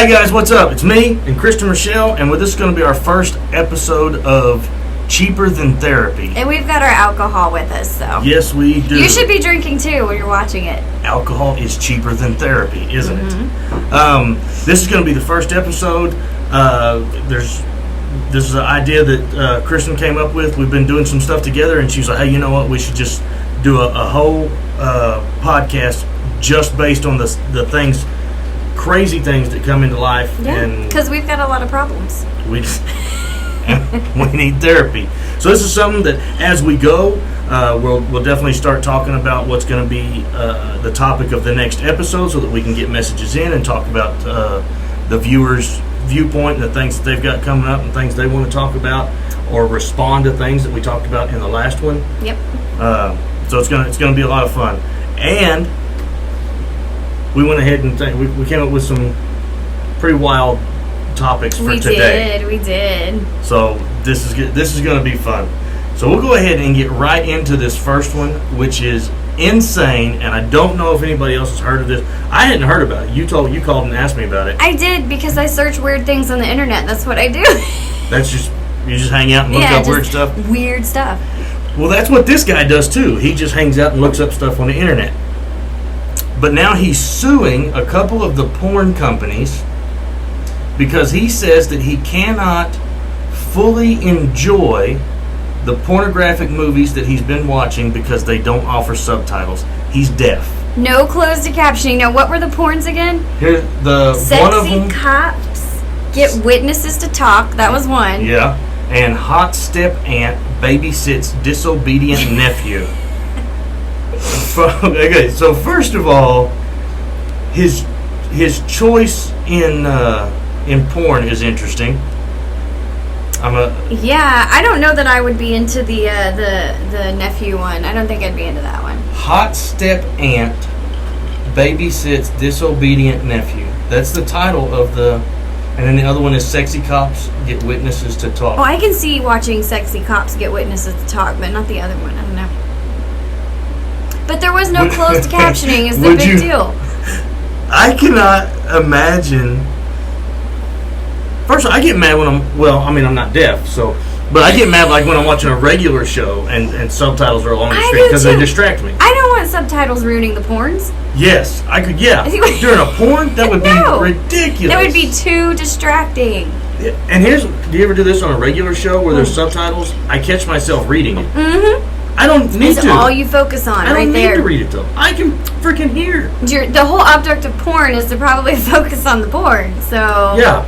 Hey guys, what's up? It's me and Kristen Rachelle, and this is going to be our first episode of Cheaper Than Therapy. And we've got our alcohol with us, so. Yes, we do. You should be drinking too when you're watching it. Alcohol is cheaper than therapy, isn't it? This is going to be the first episode. This is an idea that Kristen came up with. We've been doing some stuff together, and she's like, hey, you know what? We should just do a whole podcast just based on the things, crazy things that come into life. Yeah, because we've got a lot of problems. We need therapy. So this is something that as we go, we'll definitely start talking about what's going to be the topic of the next episode, so that we can get messages in and talk about the viewers' viewpoint and the things that they've got coming up and things they want to talk about, or respond to things that we talked about in the last one. Yep. So it's gonna be a lot of fun, and we went ahead and we came up with some pretty wild topics for today. We did. So this is going to be fun. So we'll go ahead and get right into this first one, which is insane, and I don't know if anybody else has heard of this. I hadn't heard about it. You called and asked me about it. I did, because I search weird things on the internet. That's what I do. You just hang out and look up weird stuff? Weird stuff. Well, that's what this guy does too. He just hangs out and looks up stuff on the internet. But now he's suing a couple of the porn companies because he says that he cannot fully enjoy the pornographic movies that he's been watching because they don't offer subtitles. He's deaf. No closed captioning. Now, what were the porns again? Here's Sexy one of them. Cops Get Witnesses to Talk. That was one. Yeah. And Hot Step Aunt Babysits Disobedient Nephew. Okay, so first of all, his choice in porn is interesting. I don't know that I would be into the nephew one. I don't think I'd be into that one. Hot Step Aunt Babysits Disobedient Nephew. That's the title of and then the other one is Sexy Cops Get Witnesses to Talk. Oh, I can see watching Sexy Cops Get Witnesses to Talk, but not the other one. I don't know. But there was no closed captioning is the big deal. I cannot imagine. First of all, I get mad when I'm not deaf, but I get mad like when I'm watching a regular show and subtitles are along the screen because they distract me. I don't want subtitles ruining the porns. Yes, I could, during a porn, that would be ridiculous. That would be too distracting. And do you ever do this on a regular show where there's subtitles? I catch myself reading it. Mm-hmm. I don't need to. It's all you focus on right there. I don't need to read it, though. I can freaking hear. The whole object of porn is to probably focus on the porn, so... Yeah.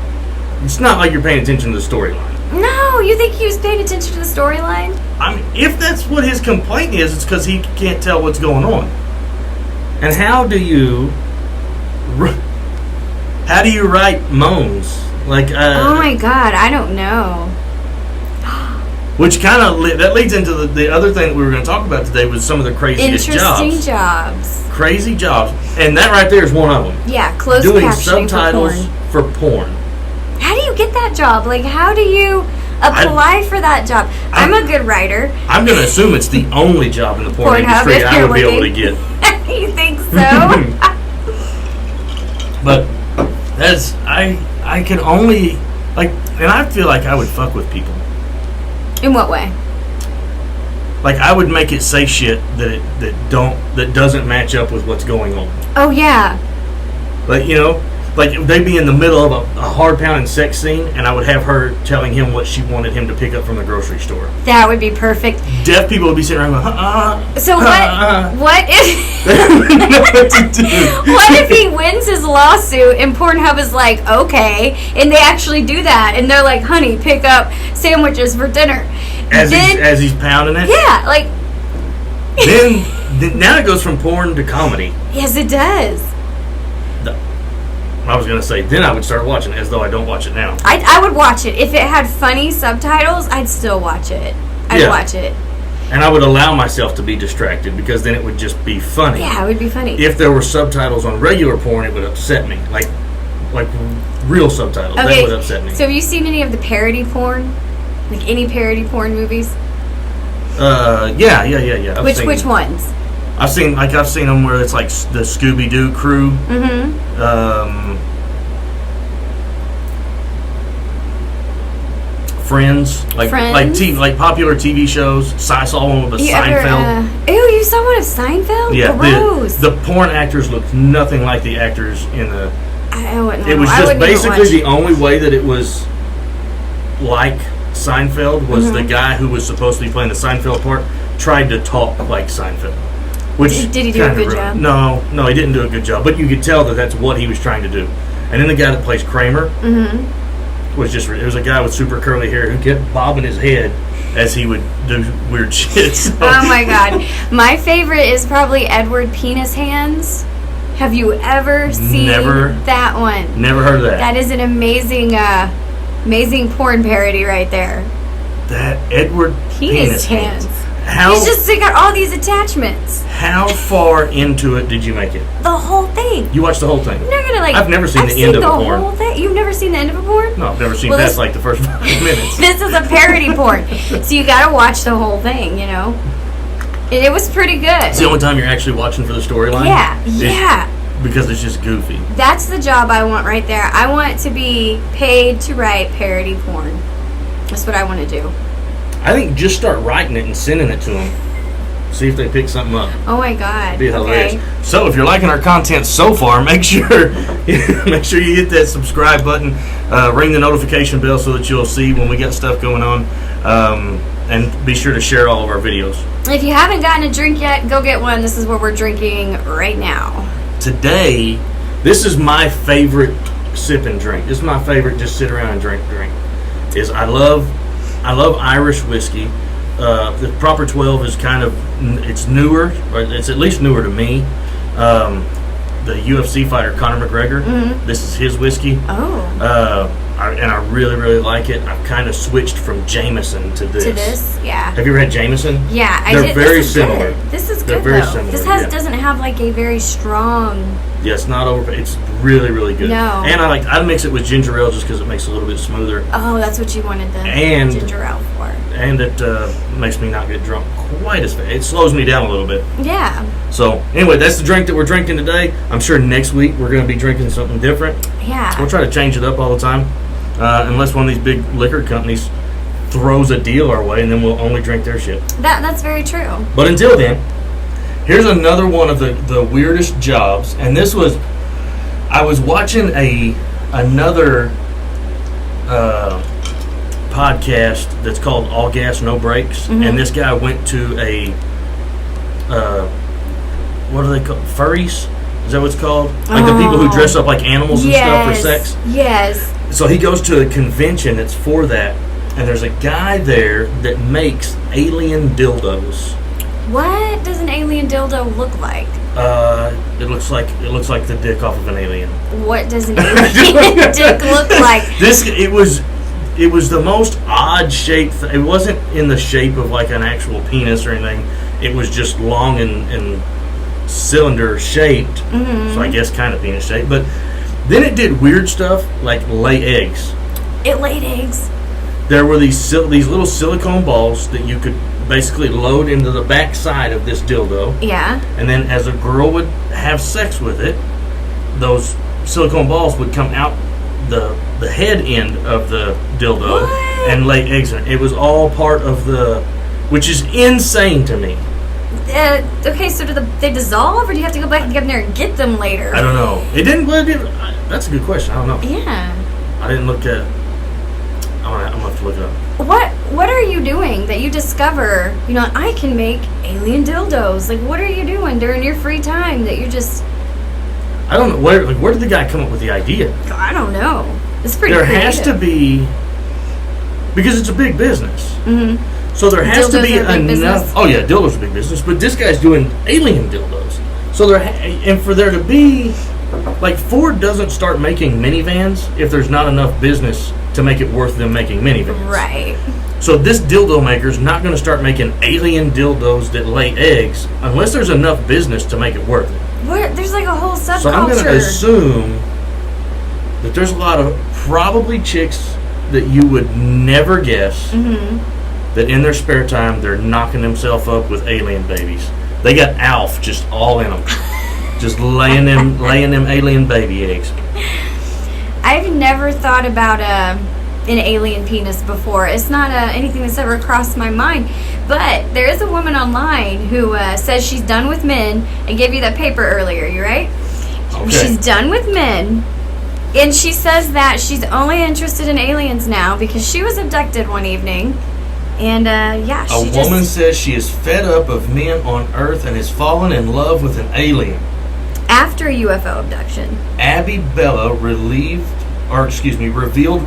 It's not like you're paying attention to the storyline. No, you think he was paying attention to the storyline? I mean, if that's what his complaint is, it's because he can't tell what's going on. And how do you write moans? Oh my God, I don't know. Which kind of that leads into the other thing that we were going to talk about today was some of the craziest Interesting jobs. Crazy jobs, and that right there is one of them. Yeah, closed doing captioning subtitles for porn. How do you get that job? How do you apply for that job? I'm a good writer. I'm going to assume it's the only job in the porn industry I would be able to get. You think so? But I can only and I feel like I would fuck with people. In what way? I would make it say shit that doesn't match up with what's going on. Oh yeah. They'd be in the middle of a hard pounding sex scene, and I would have her telling him what she wanted him to pick up from the grocery store. That would be perfect. Deaf people would be sitting around going, So what if? They wouldn't know what to do. What if he wins his lawsuit and Pornhub is like, okay, and they actually do that, and they're like, honey, pick up sandwiches for dinner. As he's pounding it. Yeah, Then now it goes from porn to comedy. Yes, it does. I was going to say, then I would start watching it as though I don't watch it now. I would watch it. If it had funny subtitles, I'd still watch it. I'd watch it. And I would allow myself to be distracted because then it would just be funny. Yeah, it would be funny. If there were subtitles on regular porn, it would upset me. Like real subtitles. Okay, that would upset me. So have you seen any of the parody porn? Any parody porn movies? Yeah. Which ones? I've seen them where it's like the Scooby-Doo crew. Mm-hmm. Friends, like popular TV shows. I saw one with Seinfeld. You saw one of Seinfeld? Yeah, gross. The porn actors looked nothing like the actors in the. I wouldn't. It was just basically the only way that it was like Seinfeld was the guy who was supposed to be playing the Seinfeld part tried to talk like Seinfeld. Which did he do a good job? No, he didn't do a good job. But you could tell that that's what he was trying to do. And then the guy that plays Kramer was just, it was a guy with super curly hair who kept bobbing his head as he would do weird shit. So. Oh my God. My favorite is probably Edward Penis Hands. Have you ever seen that one? Never heard of that. That is an amazing porn parody right there. That Edward Penis Hands. He's just got all these attachments. How far into it did you make it? The whole thing. You watched the whole thing? You're not gonna I've never seen the end of a porn. Whole thing? You've never seen the end of a porn? No, I've never seen past like the first 5 minutes. This is a parody porn, so you gotta watch the whole thing. You know, and it was pretty good. It's the only time you're actually watching for the storyline. Yeah. Because it's just goofy. That's the job I want right there. I want to be paid to write parody porn. That's what I want to do. I think just start writing it and sending it to them. See if they pick something up. Oh my God. It'd be hilarious. So if you're liking our content so far, make sure you hit that subscribe button, ring the notification bell so that you'll see when we got stuff going on, and be sure to share all of our videos. If you haven't gotten a drink yet, go get one. This is what we're drinking right now. Today, this is my favorite sip and drink. This is my favorite just sit around and drink. Is I love Irish whiskey. The Proper 12 is kind of, it's newer, or it's at least newer to me. The UFC fighter Conor McGregor, this is his whiskey. Oh. And I really, really like it. I've kind of switched from Jameson to this. To this? Yeah. Have you ever had Jameson? Yeah, I did. They're very similar. Good. This is They're good, very though. similar, This doesn't have like a very strong... Yeah, it's not over. It's really, really good. No. And I mix it with ginger ale just because it makes it a little bit smoother. Oh, that's what you wanted the ginger ale for. And it makes me not get drunk quite as fast. It slows me down a little bit. Yeah. So, anyway, that's the drink that we're drinking today. I'm sure next week we're going to be drinking something different. Yeah. We'll try to change it up all the time. Unless one of these big liquor companies throws a deal our way, and then we'll only drink their shit. That's very true. But until then, here's another one of the weirdest jobs. And this was, I was watching another podcast that's called All Gas No Brakes, and this guy went to a what are they called? Furries? Is that what it's called? Like the people who dress up like animals and stuff for sex? Yes. So he goes to a convention that's for that, and there's a guy there that makes alien dildos. What does an alien dildo look like? It looks like the dick off of an alien. What does an alien dick look like? It was the most odd shape. It wasn't in the shape of like an actual penis or anything. It was just long and cylinder shaped. So I guess kind of penis shaped. But then it did weird stuff like lay eggs. It laid eggs. There were these little silicone balls that you could basically load into the back side of this dildo. Yeah. And then as a girl would have sex with it, those silicone balls would come out the head end of the dildo and lay eggs in it. It was all part of which is insane to me. Okay, so do they dissolve, or do you have to go back and get in there and get them later? I don't know. It didn't. That's a good question. I don't know. Yeah. I didn't look at. I'm gonna have to look it up. What are you doing that you discover? You know, I can make alien dildos. Like, what are you doing during your free time that you just? I don't know. Where did the guy come up with the idea? I don't know. It's pretty. There creative. has to be, because it's a big business. So there has to be enough. Oh yeah, dildos are a big business, but this guy's doing alien dildos. So and for there to be, like, Ford doesn't start making minivans if there's not enough business to make it worth them making minivans. Right. So this dildo maker's not going to start making alien dildos that lay eggs unless there's enough business to make it worth it. There's like a whole subculture. So I'm going to assume that there's a lot of probably chicks that you would never guess that in their spare time they're knocking themselves up with alien babies. They got Alf just all in them, just laying them alien baby eggs. I've never thought about an alien penis before. It's not anything that's ever crossed my mind. But there is a woman online who says she's done with men. I gave you that paper earlier, you right? Okay. She's done with men. And she says that she's only interested in aliens now because she was abducted one evening. And, yeah, A woman says she is fed up of men on Earth and has fallen in love with an alien. After a UFO abduction. Abby Bella revealed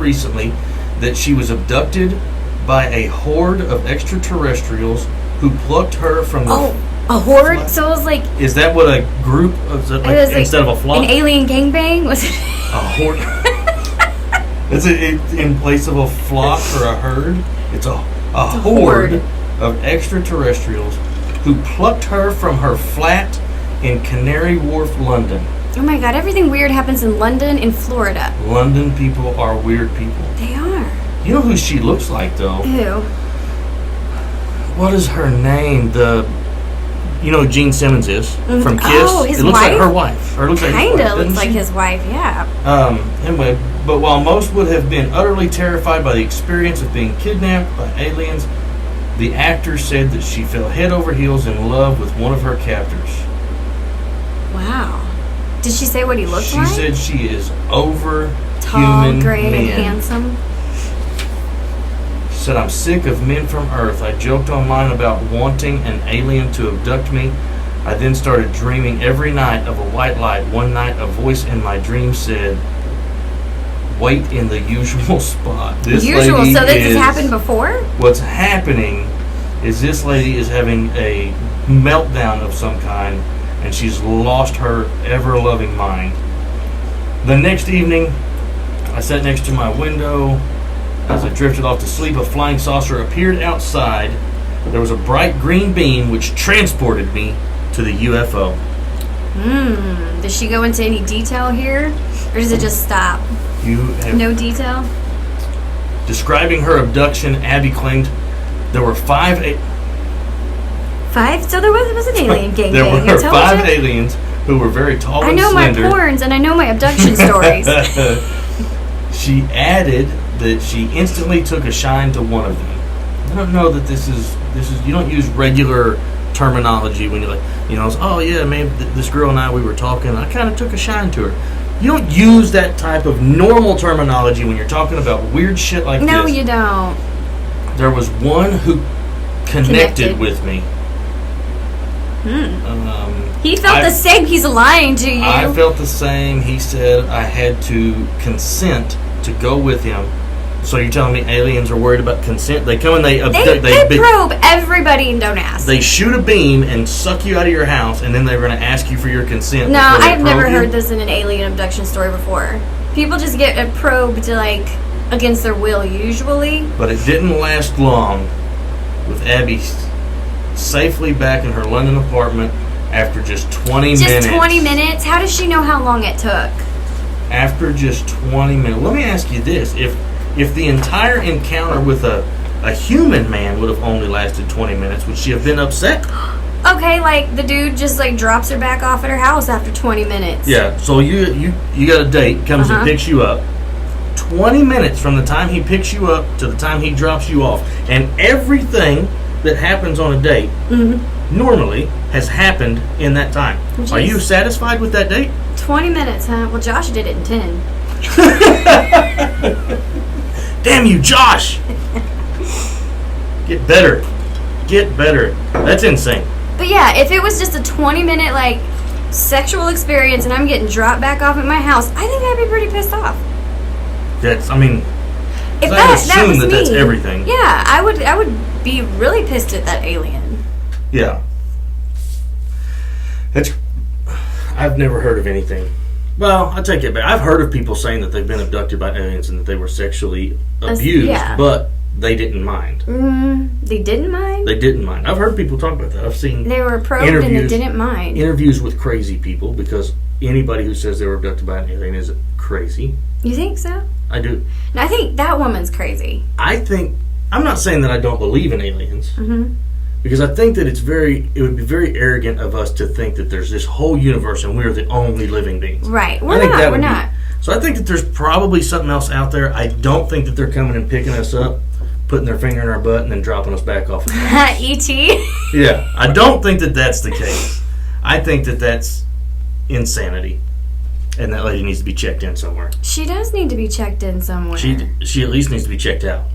recently that she was abducted by a horde of extraterrestrials who plucked her from the... Oh, a horde? So it was like... Is that what a group... instead of a flock? An alien gangbang? Was it... A horde? Is it in place of a flock or a herd? It's a horde of extraterrestrials who plucked her from her flat in Canary Wharf, London. Oh my god, everything weird happens in London and Florida. London people are weird people. They are. You know who she looks like, though? Who? What is her name? You know who Gene Simmons is from Kiss? Oh, his It looks wife? like her wife. Or it looks like his wife, Kinda looks doesn't like she? his wife, yeah. Anyway, but while most would have been utterly terrified by the experience of being kidnapped by aliens, the actor said that she fell head over heels in love with one of her captors. Wow. Did she say what he looked like? She said she is over Tall, human gray, men. and handsome. She said, I'm sick of men from Earth. I joked online about wanting an alien to abduct me. I then started dreaming every night of a white light. One night, a voice in my dream said, wait in the usual spot. This lady so this has happened before? What's happening is this lady is having a meltdown of some kind, and she's lost her ever-loving mind. The next evening, I sat next to my window. As I drifted off to sleep, a flying saucer appeared outside. There was a bright green beam which transported me to the UFO. Does she go into any detail here? Or does it just stop? You have No detail? Describing her abduction, Abby claimed there were 5 5? So there was an alien gangbang. there I were told 5 ya. aliens who were very tall I and know slender. my porns and I know my abduction stories. She added that she instantly took a shine to one of them. I don't know that this is you don't use regular terminology when you're like, oh yeah, man, this girl and I, we were talking, I kind of took a shine to her. You don't use that type of normal terminology when you're talking about weird shit like this. No, you don't. There was one who connected with me. He felt the same. He's lying to you. I felt the same. He said I had to consent to go with him. So you're telling me aliens are worried about consent? They come and they probe everybody and don't ask. They shoot a beam and suck you out of your house, and then they're going to ask you for your consent. No, before they I've never probe you? heard this in an alien abduction story before. People just get a probe to against their will usually. But it didn't last long with Abby safely back in her London apartment after just 20 minutes. Just 20 minutes? How does she know how long it took? After just 20 minutes. Let me ask you this. If the entire encounter with a human man would have only lasted 20 minutes, would she have been upset? Okay, the dude just drops her back off at her house after 20 minutes. Yeah, so you got a date, comes and picks you up. 20 minutes from the time he picks you up to the time he drops you off. And everything that happens on a date normally has happened in that time. Jeez. Are you satisfied with that date? 20 minutes, huh? Well, Josh did it in 10. Damn you, Josh! Get better. Get better. That's insane. But yeah, if it was just a 20-minute, sexual experience and I'm getting dropped back off at my house, I think I'd be pretty pissed off. If I assume was that me, that's everything. Yeah, I would be really pissed at that alien. Yeah. I've never heard of anything. Well, I take it back. I've heard of people saying that they've been abducted by aliens and that they were sexually abused, but they didn't mind. They didn't mind? They didn't mind. I've heard people talk about that. I've seen they were probed and they didn't mind. Interviews with crazy people, because anybody who says they were abducted by an alien is crazy. You think so? I do. No, I think that woman's crazy. I'm not saying that I don't believe in aliens. Because I think that it would be very arrogant of us to think that there's this whole universe and we're the only living beings. Right. We're not. So I think that there's probably something else out there. I don't think that they're coming and picking us up, putting their finger in our butt, and then dropping us back off. E.T.? Yeah, I don't think that that's the case. I think that that's insanity. And that lady needs to be checked in somewhere. She does need to be checked in somewhere. She at least needs to be checked out.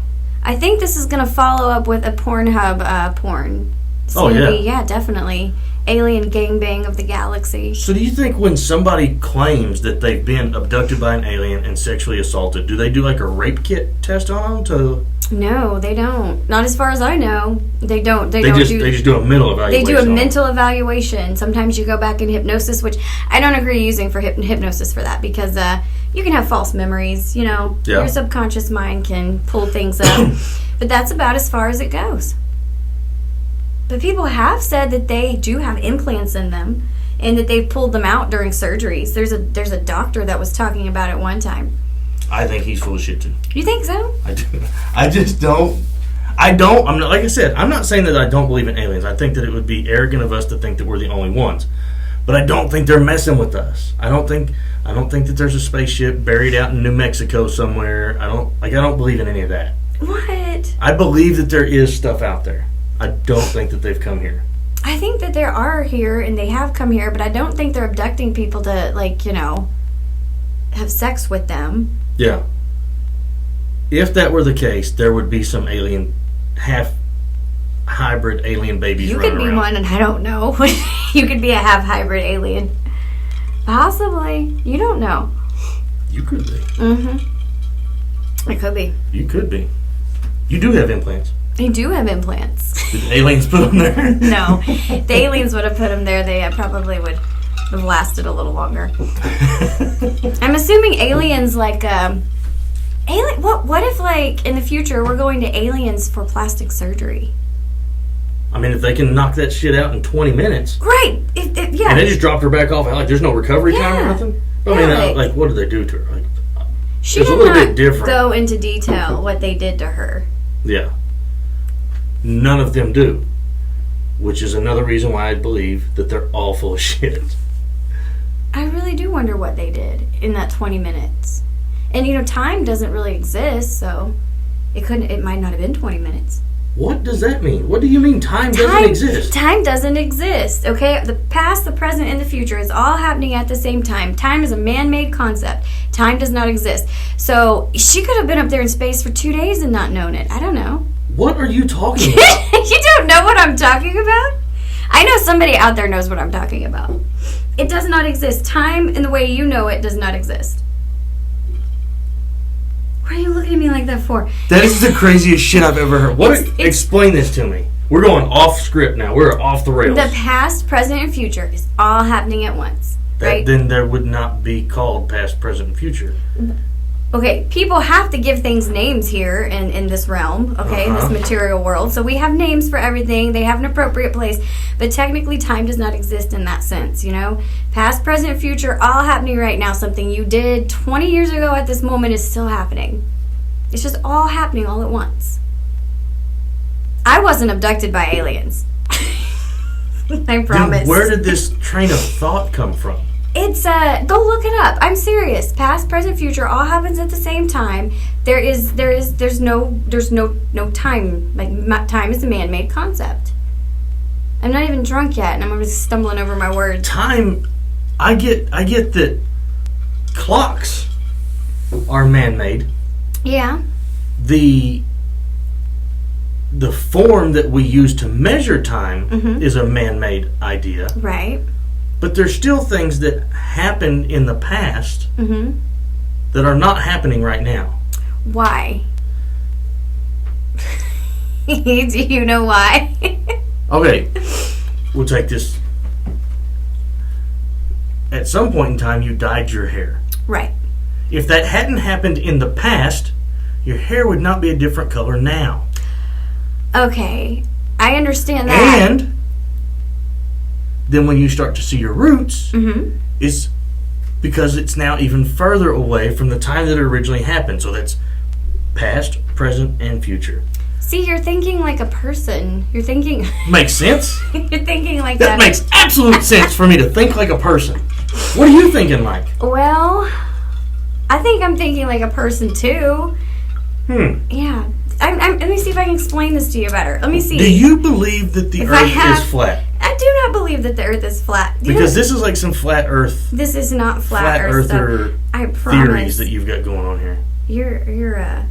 I think this is going to follow up with a Pornhub porn. It's gonna be, yeah, definitely. Alien gangbang of the galaxy. So do you think when somebody claims that they've been abducted by an alien and sexually assaulted, do they do like a rape kit test on them? No, they don't. Not as far as I know. They don't. They just do a mental evaluation. They do a mental evaluation. Sometimes you go back in hypnosis, which I don't agree using for hypnosis for that because you can have false memories. You know, your subconscious mind can pull things up, but that's about as far as it goes. But people have said that they do have implants in them and that they've pulled them out during surgeries. There's a doctor that was talking about it one time. I think he's full of shit too. You think so? I do. I just don't. I'm not, like I said, I'm not saying that I don't believe in aliens. I think that it would be arrogant of us to think that we're the only ones. But I don't think they're messing with us. I don't think that there's a spaceship buried out in New Mexico somewhere. I don't believe in any of that. What? I believe that there is stuff out there. I don't think that they've come here. I think that there are here and they have come here, but I don't think they're abducting people to, have sex with them. Yeah. If that were the case, there would be some alien, half hybrid alien babies you running could be around. one, and I don't know. You could be a half hybrid alien. Possibly. You don't know. You could be. Mm-hmm. It could be. You could be. You do have implants. I do have implants. Did the aliens put them there? No. If the aliens would have put them there, they probably would have lasted a little longer. I'm assuming aliens what if in the future we're going to aliens for plastic surgery? I mean, if they can knock that shit out in 20 minutes. Great. Yeah. And they just dropped her back off. Like, there's no recovery time or nothing? I mean, what did they do to her? Like, she it's did a little not bit different. Go into detail what they did to her. Yeah. None of them do. Which is another reason why I believe that they're all full of shit. I really do wonder what they did in that 20 minutes. And, time doesn't really exist, so it might not have been 20 minutes. What does that mean? What do you mean time doesn't exist? Time doesn't exist, okay? The past, the present, and the future is all happening at the same time. Time is a man-made concept. Time does not exist. So she could have been up there in space for 2 days and not known it. I don't know. What are you talking about? You don't know what I'm talking about? I know somebody out there knows what I'm talking about. It does not exist. Time in the way you know it does not exist. What are you looking at me like that for? That is the craziest shit I've ever heard. Explain this to me. We're going off script now. We're off the rails. The past, present, and future is all happening at once. Right? Then there would not be called past, present, and future. Okay, people have to give things names here in this realm, okay, in this material world. So we have names for everything. They have an appropriate place. But technically, time does not exist in that sense, Past, present, future, all happening right now. Something you did 20 years ago at this moment is still happening. It's just all happening all at once. I wasn't abducted by aliens. I promise. Then where did this train of thought come from? It's go look it up. I'm serious. Past, present, future all happens at the same time. There's no time. Like time is a man-made concept. I'm not even drunk yet, and I'm just stumbling over my words. Time, I get that clocks are man-made. Yeah. The form that we use to measure time is a man-made idea. Right. But there's still things that happened in the past that are not happening right now. Why? Do you know why? Okay, we'll take this. At some point in time, you dyed your hair. Right. If that hadn't happened in the past, your hair would not be a different color now. Okay, I understand that. And then when you start to see your roots, it's because it's now even further away from the time that it originally happened. So that's past, present, and future. See, you're thinking like a person. You're thinking... Makes sense. You're thinking like that. That makes absolute sense for me to think like a person. What are you thinking like? Well, I think I'm thinking like a person too. Yeah. Let me see if I can explain this to you better. Let me see. Do you believe that the Earth is flat? I do not believe that the Earth is flat. Because this is like some flat Earth. This is not flat Earther theories that you've got going on here. You're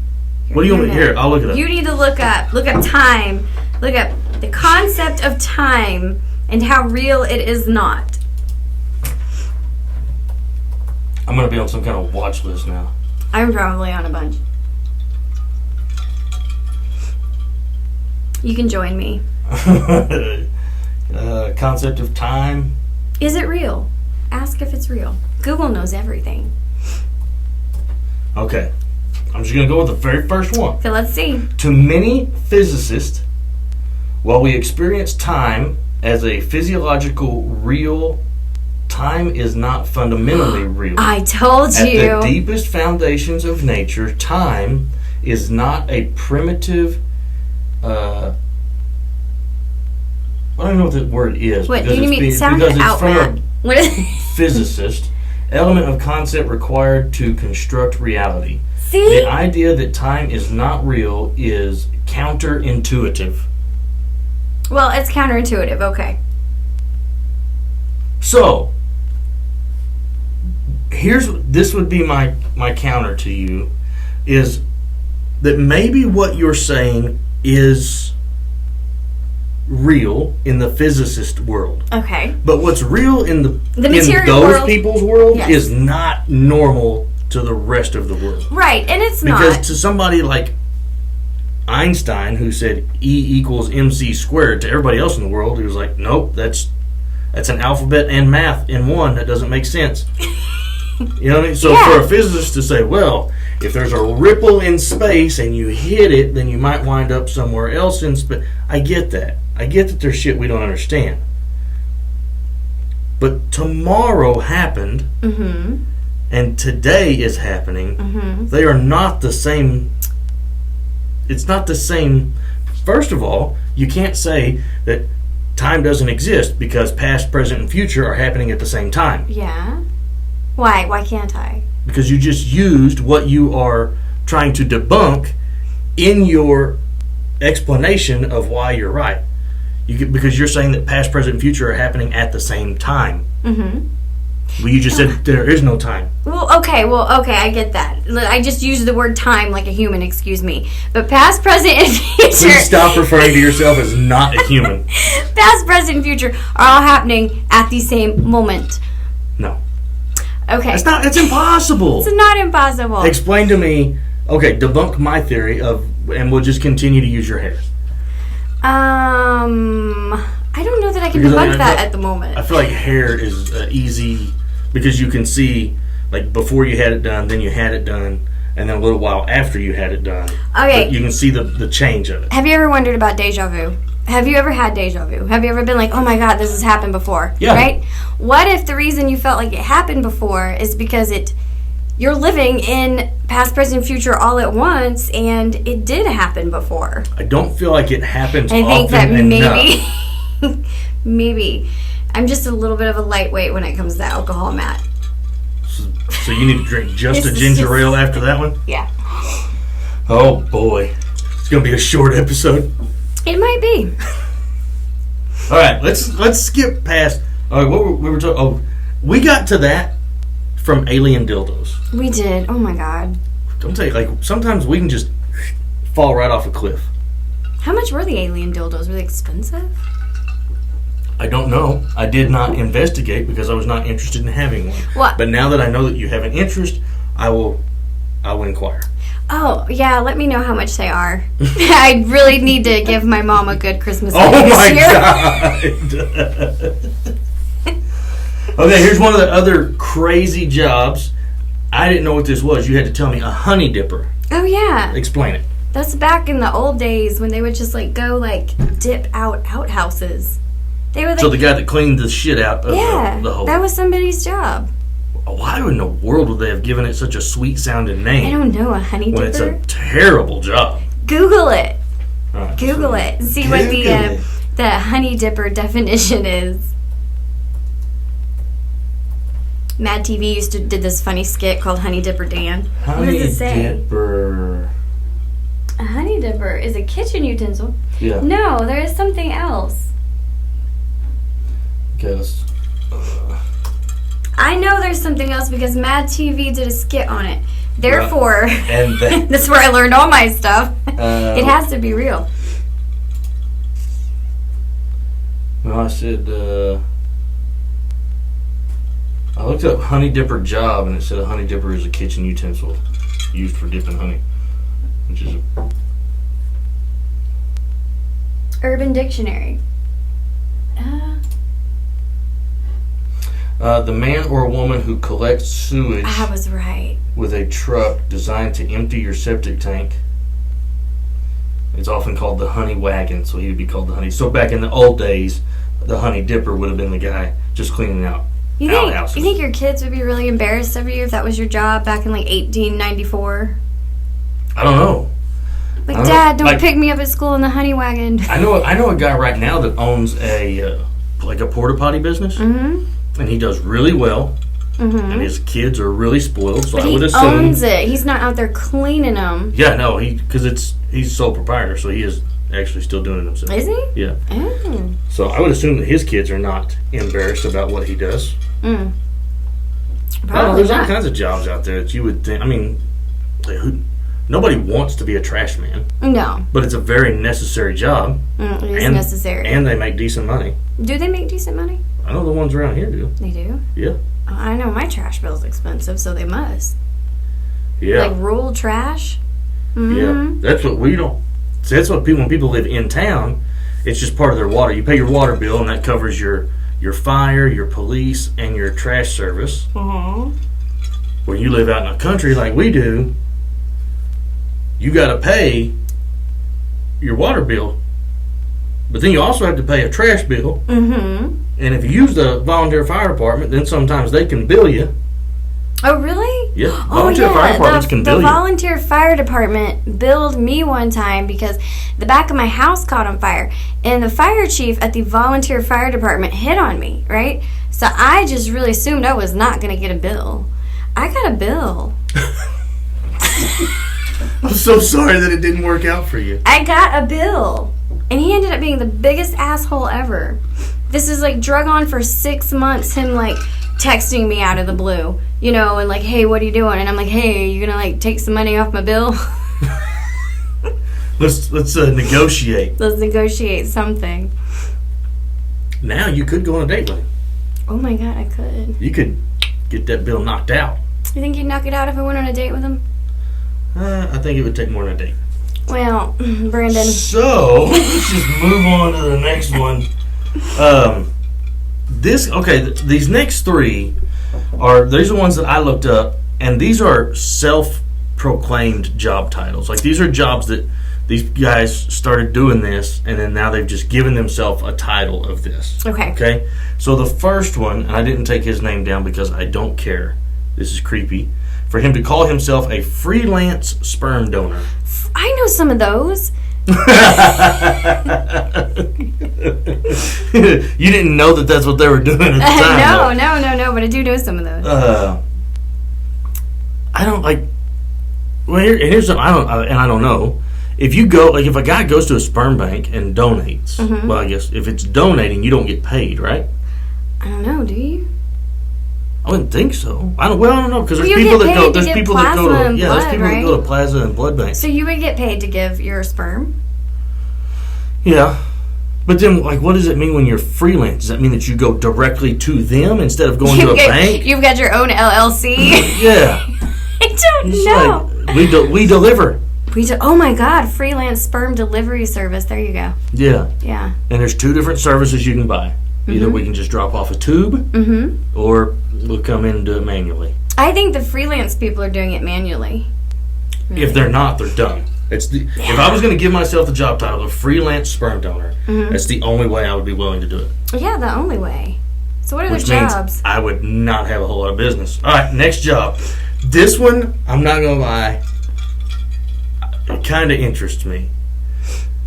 what do you want me to hear? I'll look it up. You need to look up time. Look up the concept of time and how real it is not. I'm going to be on some kind of watch list now. I'm probably on a bunch. You can join me. Concept of time. Is it real? Ask if it's real. Google knows everything. Okay. I'm just going to go with the very first one. So let's see. To many physicists, while we experience time as a physiological real, time is not fundamentally real. I told you. At the deepest foundations of nature, time is not a primitive... I don't know what the word is. What do you mean? Sound it out, Matt. What is physicist, element of concept required to construct reality. See? The idea that time is not real is counterintuitive. Well, it's counterintuitive. Okay. So, this would be my counter to you, is that maybe what you're saying is real in the physicist world. Okay. But what's real in the material those world, people's world yes, is not normal to the rest of the world. Right, and it's not. Because to somebody like Einstein, who said E equals mc squared, to everybody else in the world, he was like, nope, that's an alphabet and math in one. That doesn't make sense. You know what I mean? So for a physicist to say, well, if there's a ripple in space and you hit it, then you might wind up somewhere else in space. I get that. I get that there's shit we don't understand. But tomorrow happened, and today is happening. They are not the same. It's not the same. First of all, you can't say that time doesn't exist because past, present, and future are happening at the same time. Yeah. Why? Why can't I? Because you just used what you are trying to debunk in your explanation of why you're right. Because you're saying that past, present, and future are happening at the same time. Well, you just said there is no time. Well, okay, I get that. I just used the word time like a human, excuse me. But past, present, and future... Please stop referring to yourself as not a human. Past, present, and future are all happening at the same moment. No. Okay. It's impossible. It's not impossible. Explain to me, okay, debunk my theory and we'll just continue to use your hair. I don't know that I can debunk that at the moment. I feel like hair is easy because you can see, like, before you had it done, then you had it done, and then a little while after you had it done. Okay. But you can see the change of it. Have you ever wondered about deja vu? Have you ever had deja vu? Have you ever been like, oh my God, this has happened before? Yeah. Right? What if the reason you felt like it happened before is because you're living in past, present, future all at once, and it did happen before? I don't feel like it happens I think often that enough. maybe. I'm just a little bit of a lightweight when it comes to alcohol, Matt. So you need to drink just a ginger ale after that one? Yeah. Oh boy. It's going to be a short episode. It might be. All right, let's skip past. All right, we were talking. Oh, we got to that from alien dildos. We did. Oh my God. Don't tell you, like, sometimes we can just fall right off a cliff. How much were the alien dildos? Were they expensive? I don't know. I did not investigate because I was not interested in having one. What? But now that I know that you have an interest, I will inquire. Oh, yeah, let me know how much they are. I really need to give my mom a good Christmas gift Oh my this year. God. Okay, here's one of the other crazy jobs. I didn't know what this was. You had to tell me. A honey dipper. Oh, yeah. Explain it. That's back in the old days when they would just, like, go, like, dip out outhouses. They would, like... So the guy that cleaned the shit out of the hole. That was somebody's job. Why in the world would they have given it such a sweet-sounding name? I don't know, a honey dipper? When it's a terrible job. Google it. Right, Google it and see what the honey dipper definition is. Mad TV did this funny skit called Honey Dipper Dan. What Honey does it say? Dipper. A honey dipper is a kitchen utensil. Yeah. No, there is something else. Guess. I know there's something else because Mad TV did a skit on it. Therefore, and that's where I learned all my stuff. It has to be real. No, I said, I looked up honey dipper job, and it said a honey dipper is a kitchen utensil used for dipping honey, which is Urban Dictionary. The man or woman who collects sewage I was right. with a truck designed to empty your septic tank. It's often called the honey wagon, so he would be called the honey. So back in the old days, the honey dipper would have been the guy just cleaning out outhouses. You think your kids would be really embarrassed of you if that was your job back in like 1894? I don't know. Like, Dad, don't pick me up at school in the honey wagon. I know a guy right now that owns a porta potty business, and he does really well. And his kids are really spoiled, so but I would assume he owns it. He's not out there cleaning them. Yeah, no, because he's sole proprietor, so he is actually still doing it himself. Is he? Yeah. Oh. So I would assume that his kids are not embarrassed about what he does. Probably There's all not. kinds of jobs out there that you would think. I mean, nobody wants to be a trash man. No. But it's a very necessary job. It is necessary. And they make decent money. Do they make decent money? I know the ones around here do. They do? Yeah. I know my trash bill's expensive, so they must. Yeah. Like rural trash? Yeah. That's what we don't. See, that's what when people live in town, it's just part of their water. You pay your water bill, and that covers your fire, your police, and your trash service. When you live out in the country like we do, you got to pay your water bill, but then you also have to pay a trash bill. And if you use the volunteer fire department, then sometimes they can bill you. Oh, really? Yeah. Volunteer fire departments can bill you. The volunteer fire department billed me one time because the back of my house caught on fire. And the fire chief at the volunteer fire department hit on me, right? So I just really assumed I was not going to get a bill. I got a bill. I'm so sorry that it didn't work out for you. I got a bill. And he ended up being the biggest asshole ever. This is like drug on for 6 months, him like texting me out of the blue, you know, and like, hey, what are you doing? And I'm like, hey, you gonna like take some money off my bill? Let's negotiate. Let's negotiate something. Now you could go on a date with him. Oh my God, I could. You could get that bill knocked out. You think you'd knock it out if I went on a date with him? I think it would take more than a date. Well, Brandon. So let's just move on to the next one. These next three these are ones that I looked up, and these are self-proclaimed job titles. Like, these are jobs that these guys started doing this, and then now they've just given themselves a title of this. Okay. So the first one, and I didn't take his name down because I don't care. This is creepy. For him to call himself a freelance sperm donor. I know some of those. You didn't know that that's what they were doing at the time. No, but I do know some of those. I don't like. Well, here's something I don't know. If you go, like, if a guy goes to a sperm bank and donates, well, I guess if it's donating, you don't get paid, right? I don't know. Do you? I wouldn't think so. I don't know because there's people that go. There's people that go to that go to plaza and blood banks. So you would get paid to give your sperm? Yeah, but then, like, what does it mean when you're freelance? Does that mean that you go directly to them instead of going to a bank? You've got your own LLC. Yeah. I don't know. Like, we deliver. Oh my God! Freelance sperm delivery service. There you go. Yeah. Yeah. And there's 2 different services you can buy. Either we can just drop off a tube, or we'll come in and do it manually. I think the freelance people are doing it manually. Really. If they're not, they're done. If I was going to give myself the job title of freelance sperm donor, that's the only way I would be willing to do it. Yeah, the only way. So what are Which the jobs? means I would not have a whole lot of business. All right, next job. This one, I'm not going to lie, it kind of interests me.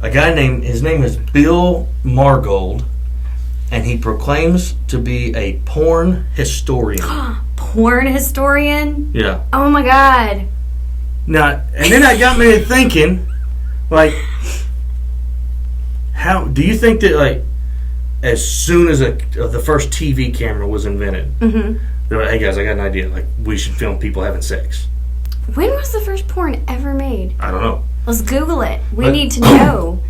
A guy his name is Bill Margold, and he proclaims to be a porn historian. porn historian? Yeah. Oh my God. Now, and then that got me thinking, like, how do you think that, like, as soon as the first TV camera was invented, they're like, hey guys, I got an idea. Like, we should film people having sex. When was the first porn ever made? I don't know. Let's Google it. We need to know.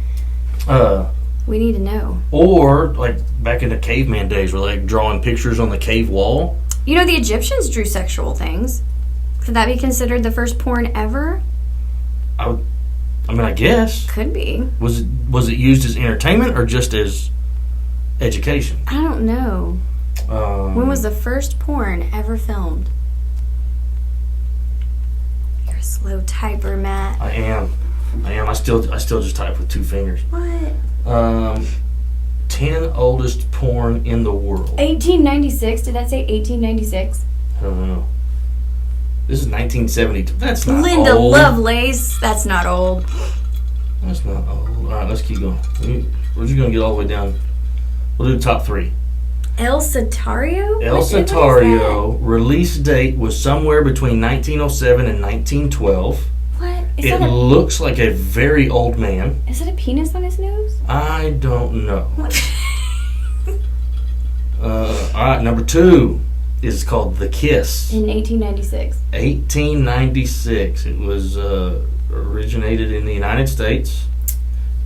We need to know. Or, like, back in the caveman days, where like drawing pictures on the cave wall. You know, the Egyptians drew sexual things. Could that be considered the first porn ever? I mean, I guess. Could be. Was it used as entertainment or just as education? I don't know. When was the first porn ever filmed? You're a slow typer, Matt. I am. I still just type with 2 fingers. What? 10 oldest porn in the world. 1896. Did that say 1896? I don't know. This is 1972. That's not Linda old. Lovelace. That's not old. That's not old. All right, let's keep going. We're just going to get all the way down. We'll do the top 3. El Satario? El Satario, release date was somewhere between 1907 and 1912. What? It looks like a very old man. Is it a penis on his nose? I don't know. All right, number 2 is called The Kiss. In 1896. 1896. It was originated in the United States.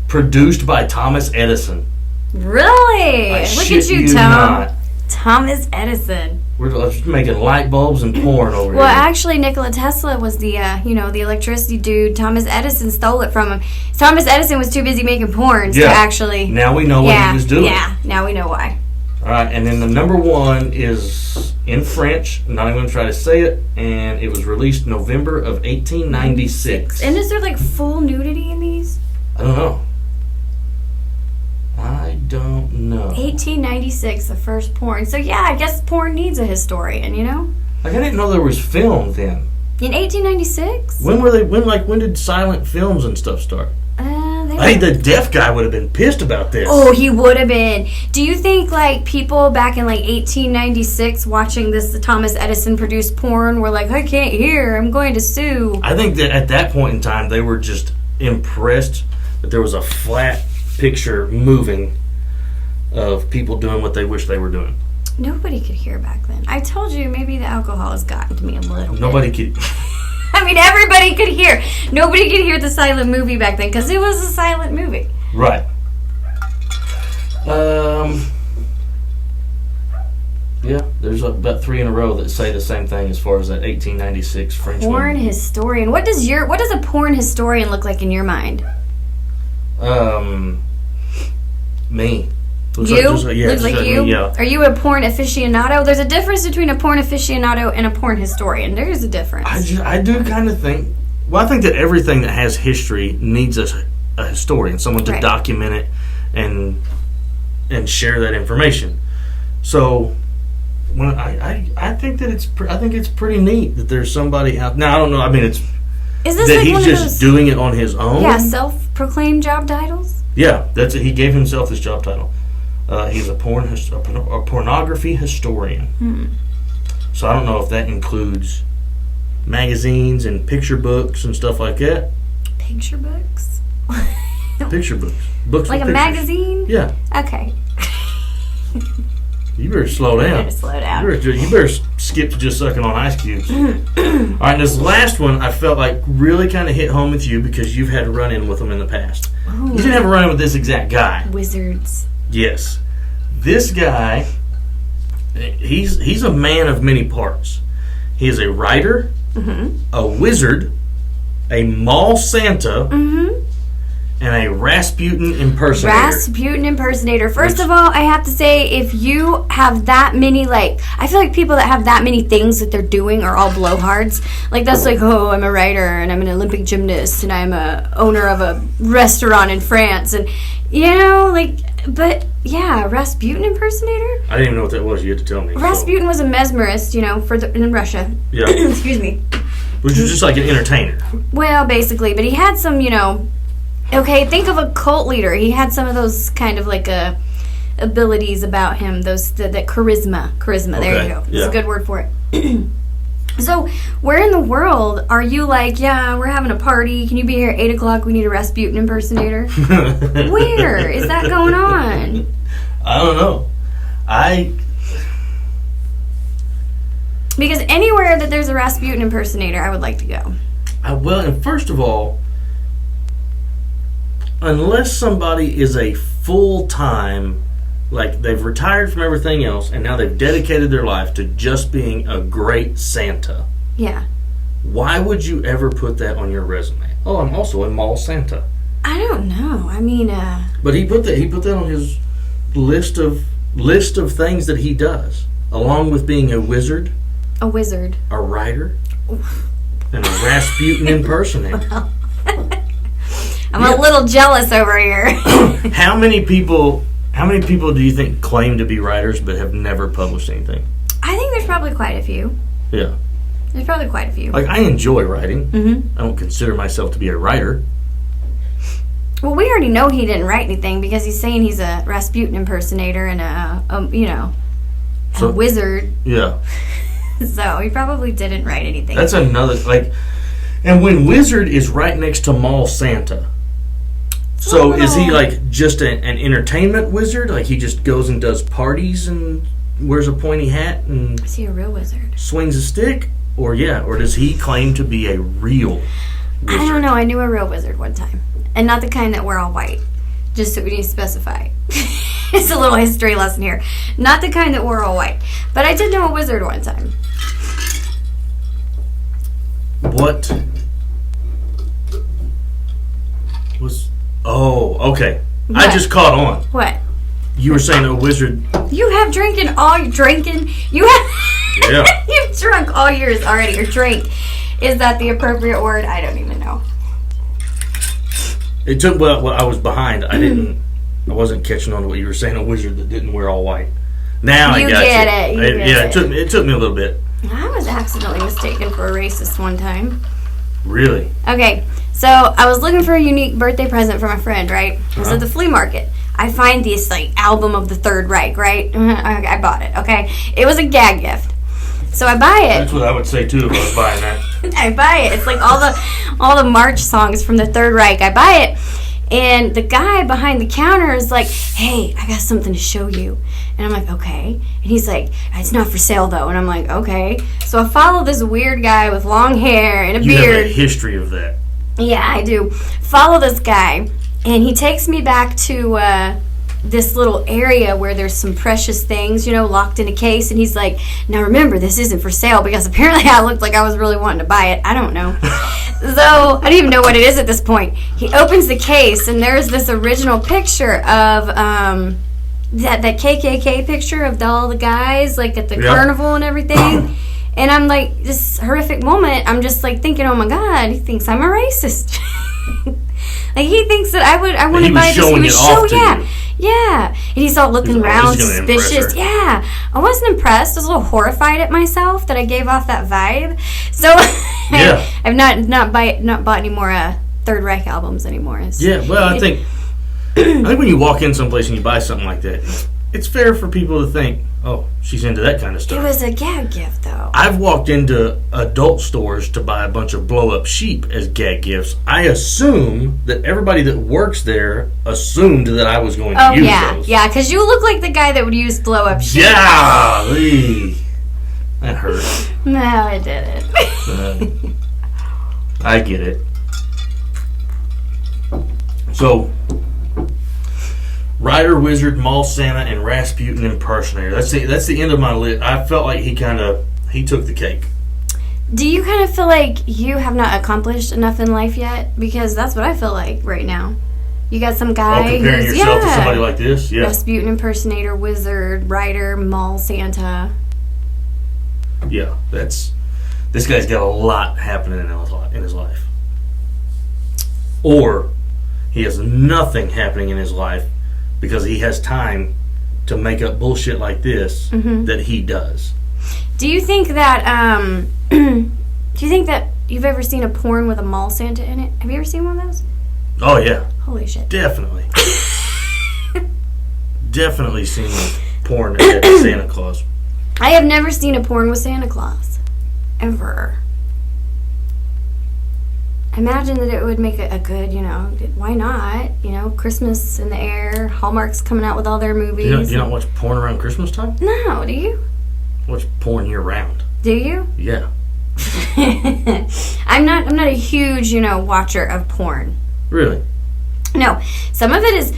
Produced by Thomas Edison. Really? I Look shit at you, you Tom. not. Thomas Edison. We're just making light bulbs and porn over Well, here. actually, Nikola Tesla was the, the electricity dude. Thomas Edison stole it from him. Thomas Edison was too busy making porns to actually... Now we know what he was doing. Yeah, now we know why. All right, and then the number 1 is in French. I'm not even going to try to say it. And it was released November of 1896. And is there, like, full nudity in these? I don't know. I don't know. 1896, the first porn. So, yeah, I guess porn needs a historian, you know? Like, I didn't know there was film then. In 1896? When did silent films and stuff start? I think the deaf guy would have been pissed about this. Oh, he would have been. Do you think, like, people back in, like, 1896 watching this Thomas Edison produced porn were like, I can't hear, I'm going to sue? I think that at that point in time, they were just impressed that there was a flat picture moving of people doing what they wish they were doing. Nobody could hear back then. I told you, maybe the alcohol has gotten to me a little bit. Nobody could... I mean, everybody could hear. Nobody could hear the silent movie back then because it was a silent movie. Right. Yeah, there's about 3 in a row that say the same thing as far as that 1896 French Porn one. historian. What does a porn historian look like in your mind? Me. Looks You? Looks like you? Me, yeah. Are you a porn aficionado? There's a difference between a porn aficionado and a porn historian. There is a difference. I do kind of think... Well, I think that everything that has history needs a historian, someone to document it and share that information. So, when I think that it's pretty neat that there's somebody out... Now, I don't know. I mean, it's... Is this that like he's one just of those, doing it on his own? Yeah, self-proclaimed job titles? Yeah, that's it. He gave himself this job title. He's a pornography historian. So I don't know if that includes magazines and picture books and stuff like that. Picture books? Picture books. Books like with a pictures. magazine? Yeah. Okay. You better slow down. You better slow down. You better skip to just sucking on ice cubes. All right, this last one I felt like really kind of hit home with you because you've had a run-in with them in the past. Ooh. You didn't have a run-in with this exact guy. Wizards. Yes. This guy, he's a man of many parts. He is a writer, a wizard, a mall Santa, and a Rasputin impersonator. Rasputin impersonator. First of all, I have to say, if you have that many, I feel like people that have that many things that they're doing are all blowhards. Like, that's like, oh, I'm a writer, and I'm an Olympic gymnast, and I'm a owner of a restaurant in France, and, but, yeah, Rasputin impersonator? I didn't even know what that was. You had to tell me. Rasputin was a mesmerist, in Russia. Yeah. Excuse me. Which was just like an entertainer. Well, basically, but he had some, okay, think of a cult leader. He had some of those kind of like a abilities about him. That charisma. There you go. It's a good word for it. So, where in the world are you like, yeah, we're having a party. Can you be here at 8 o'clock? We need a Rasputin impersonator. Where is that going on? I don't know. Because anywhere that there's a Rasputin impersonator, I would like to go. Well, and first of all, unless somebody is a full-time, like they've retired from everything else and now they've dedicated their life to just being a great Santa. Yeah. Why would you ever put that on your resume? Oh, I'm also a mall Santa. I don't know. I mean, but he put that on his list of things that he does, along with being a wizard, a writer, and a Rasputin impersonator. I'm a little jealous over here. How many people do you think claim to be writers but have never published anything? I think there's probably quite a few. Yeah. There's probably quite a few. Like, I enjoy writing. Mm-hmm. I don't consider myself to be a writer. Well, we already know he didn't write anything because he's saying he's a Rasputin impersonator and a wizard. Yeah. So he probably didn't write anything. That's another, like, and when wizard is right next to mall Santa. So is he like just an entertainment wizard? Like he just goes and does parties and wears a pointy hat and is he a real wizard? Swings a stick? Or does he claim to be a real wizard? I don't know. I knew a real wizard one time. And not the kind that wear all white. Just so we need to specify. It's a little history lesson here. Not the kind that wore all white. But I did know a wizard one time. What was... Oh, okay. What? I just caught on. What? You were saying a wizard... You have drinking all... Drinking? You have... Yeah. You've drunk all yours already. Or drink. Is that the appropriate word? I don't even know. It took... Well, I was behind. I wasn't catching on to what you were saying. A wizard that didn't wear all white. Now I got it. You get it. It took me a little bit. I was accidentally mistaken for a racist one time. Really? Okay, so I was looking for a unique birthday present for my friend, right? I was at the flea market. I find this, like, album of the Third Reich, right? I bought it, okay? It was a gag gift. So I buy it. That's what I would say, too, if I was buying that. I buy it. It's like all the march songs from the Third Reich. I buy it. And the guy behind the counter is like, hey, I got something to show you. And I'm like, okay. And he's like, it's not for sale, though. And I'm like, okay. So I follow this weird guy with long hair and a beard. You have a history of that. Yeah, I do. Follow this guy. And he takes me back to this little area where there's some precious things, locked in a case. And he's like, now remember, this isn't for sale. Because apparently I looked like I was really wanting to buy it. I don't know. So I don't even know what it is at this point. He opens the case, and there's this original picture of that KKK picture of all the guys, like at the carnival and everything. And I'm like, this horrific moment, I'm just like thinking, oh my God, he thinks I'm a racist. Like he thinks that I want to buy this. He was showing yeah. And he's all looking around, suspicious. Yeah. I wasn't impressed. I was a little horrified at myself that I gave off that vibe. So I've not bought any more Third Reich albums anymore. I think when you walk in someplace and you buy something like that, it's fair for people to think, oh, she's into that kind of stuff. It was a gag gift, though. I've walked into adult stores to buy a bunch of blow-up sheep as gag gifts. I assume that everybody that works there assumed that I was going to use those. Yeah, because you look like the guy that would use blow-up sheep. Yeah! That hurt. No, it didn't. I get it. So... Writer, wizard, mall Santa, and Rasputin impersonator. That's the end of my list. I felt like he took the cake. Do you kind of feel like you have not accomplished enough in life yet? Because that's what I feel like right now. You got some guy comparing yourself to somebody like this? Yeah. Rasputin impersonator, wizard, writer, mall Santa. Yeah, this guy's got a lot happening in his life. Or he has nothing happening in his life because he has time to make up bullshit like this that he does. Do you think that you've ever seen a porn with a mall Santa in it? Have you ever seen one of those? Oh yeah. Holy shit. Definitely. definitely seen porn at Santa Claus. I have never seen a porn with Santa Claus. Ever. I imagine that it would make a good, why not? Christmas in the air. Hallmark's coming out with all their movies. Do you not watch porn around Christmas time? No, do you? Watch porn year round. Do you? Yeah. I'm not a huge, watcher of porn. Really? No. Some of it is,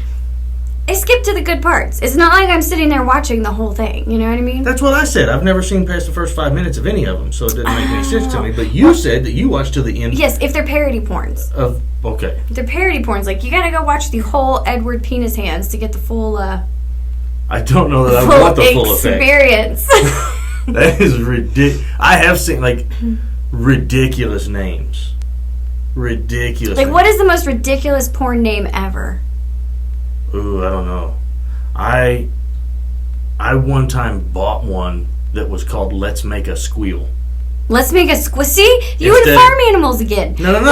I skip to the good parts. It's not like I'm sitting there watching the whole thing. You know what I mean? That's what I said. I've never seen past the first 5 minutes of any of them, so it didn't make any sense to me. But you said that you watched to the end. Yes, if they're parody porns. Okay. If they're parody porns, like you gotta go watch the whole Edward Penis Hands to get the full. I don't know that I want the full experience. Effect. That is ridiculous. I have seen ridiculous names. Ridiculous. Like, what is the most ridiculous porn name ever? Ooh, I don't know. I one time bought one that was called "Let's Make a Squeal." Let's make a squishy? You and farm animals again. No. No,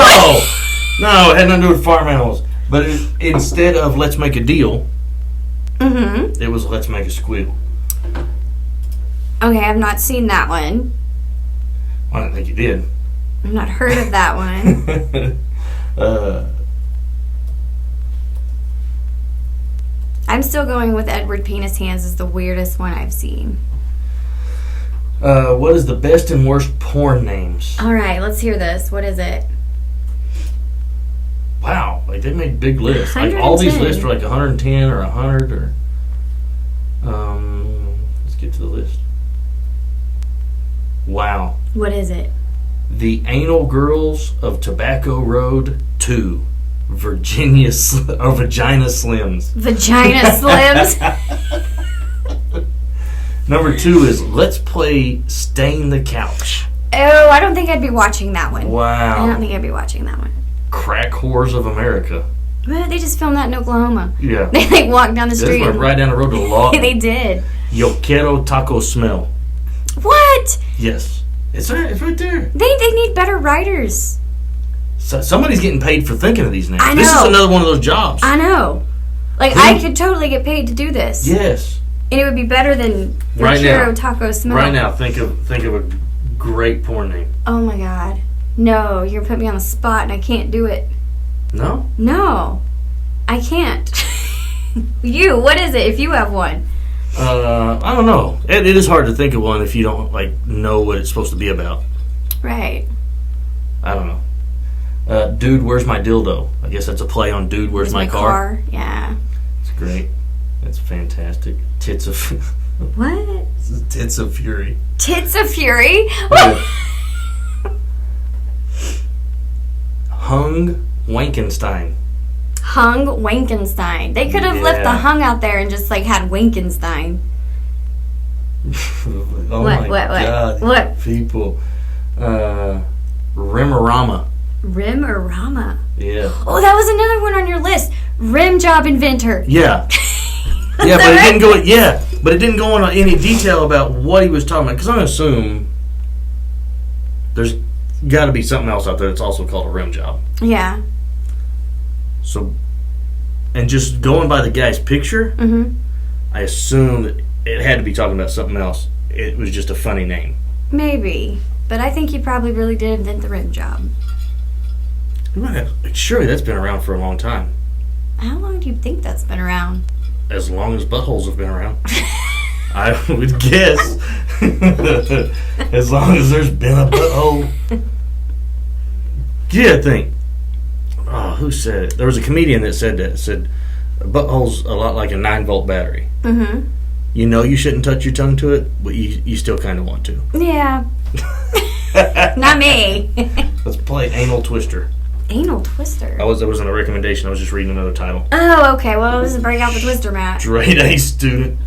it had nothing to do with farm animals. But instead of "Let's Make a Deal," it was "Let's Make a Squeal." Okay, I've not seen that one. I don't think you did. I've not heard of that one. I'm still going with Edward Penis Hands as the weirdest one I've seen. What is the best and worst porn names? All right, let's hear this. What is it? Wow, they made big lists. Like all these lists are like 110 or 100 or. Let's get to the list. Wow. What is it? The Anal Girls of Tobacco Road 2. Vagina Slims. Vagina Slims? Number 2 is Let's Play Stain the Couch. Oh, I don't think I'd be watching that one. Wow. I don't think I'd be watching that one. Crack Whores of America. Well, they just filmed that in Oklahoma. Yeah. They walked down the street. Went right down the road to the law. They did. Yo Quiero Taco Smell. What? Yes. It's right there. They need better writers. So somebody's getting paid for thinking of these names. I know. This is another one of those jobs. I know. Like, I could totally get paid to do this. Yes. And it would be better than Right now. Taco Smell. Right now, think of a great porn name. Oh my God. No, you're gonna put me on the spot and I can't do it. No? No. I can't. What is it if you have one? I don't know. It is hard to think of one if you don't know what it's supposed to be about. Right. I don't know. Dude, where's my dildo? I guess that's a play on Dude, where's my car? Yeah. It's great. It's fantastic. Tits of What? Tits of Fury. Tits of Fury? Yeah. Hung Wankenstein. Hung Wankenstein. They could have left the hung out there and just had Wankenstein. Oh my God. What? People. Rimorama. Rimorama. Yeah. Oh, that was another one on your list. Rim job inventor. Yeah. Yeah, but it didn't go. Yeah, but it didn't go into any detail about what he was talking about. Because I assume there's got to be something else out there that's also called a rim job. Yeah. So, and just going by the guy's picture, I assume that it had to be talking about something else. It was just a funny name. Maybe, but I think he probably really did invent the rim job. Surely that's been around for a long time. How long do you think that's been around? As long as buttholes have been around. I would guess. As long as there's been a butthole. Yeah, think. Oh, who said it? There was a comedian that said that. Said, a butthole's a lot like a 9-volt battery. Mm-hmm. You know you shouldn't touch your tongue to it, but you still kind of want to. Yeah. Not me. Let's play Anal Twister. Anal Twister? That wasn't a recommendation. I was just reading another title. Oh, okay. Well, this is Break Out the Twister, Matt. Straight A student.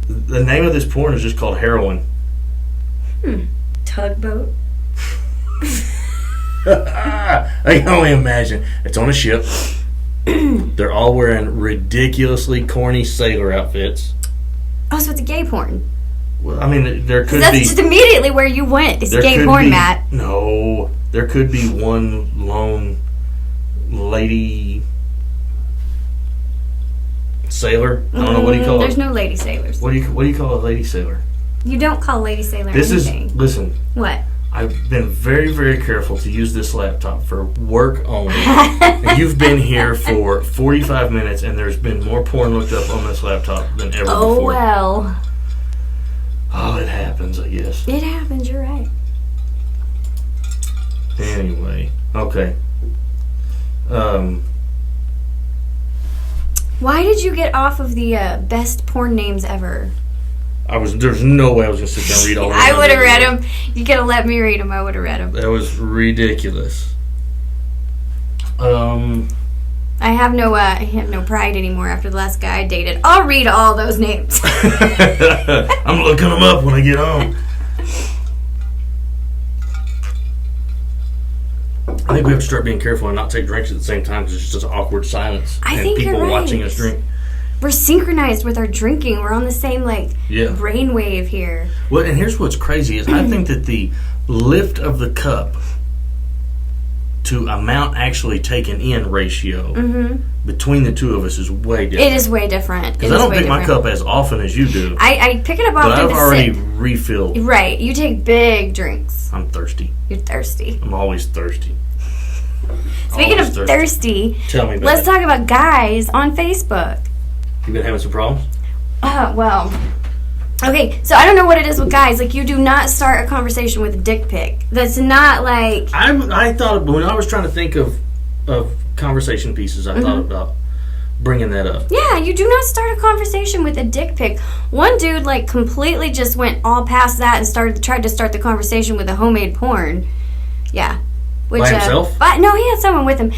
The name of this porn is just called Heroin. Tugboat? I can only imagine. It's on a ship. They're all wearing ridiculously corny sailor outfits. Oh, so it's a gay porn. Well, I mean, there could be... That's just immediately where you went. It's gay porn, Matt. No. There could be one lone lady... Sailor. I don't know, what do you call it? There's no lady sailors. What do you call a lady sailor? You don't call lady sailor anything. Listen. What? I've been very, very careful to use this laptop for work only. You've been here for 45 minutes, and there's been more porn looked up on this laptop than ever before. Oh, well. Oh, it happens, I guess. It happens, you're right. Anyway, okay. Why did you get off of the best porn names ever? There's no way I was going to sit down and read all of them. I would have read them. You could have let me read them. I would have read them. That was ridiculous. I have no pride anymore after the last guy I dated. I'll read all those names. I'm looking them up when I get home. I think we have to start being careful and not take drinks at the same time because it's just an awkward silence. I and think people you're right. watching us drink. We're synchronized with our drinking. We're on the same brainwave here. Well, and here's what's crazy is I think that the lift of the cup to amount actually taken in ratio between the two of us is way different. It is way different. Because I don't pick my cup as often as you do. I pick it up often. But I've already refilled. Right. You take big drinks. I'm thirsty. You're thirsty. I'm always thirsty. Speaking of thirsty, tell me about let's talk about guys on Facebook. You been having some problems? Well, okay, so I don't know what it is with guys. Like, you do not start a conversation with a dick pic. That's not like... I thought, when I was trying to think of conversation pieces, I thought about bringing that up. Yeah, you do not start a conversation with a dick pic. One dude, completely just went all past that and tried to start the conversation with a homemade porn. Yeah. By himself? No, he had someone with him.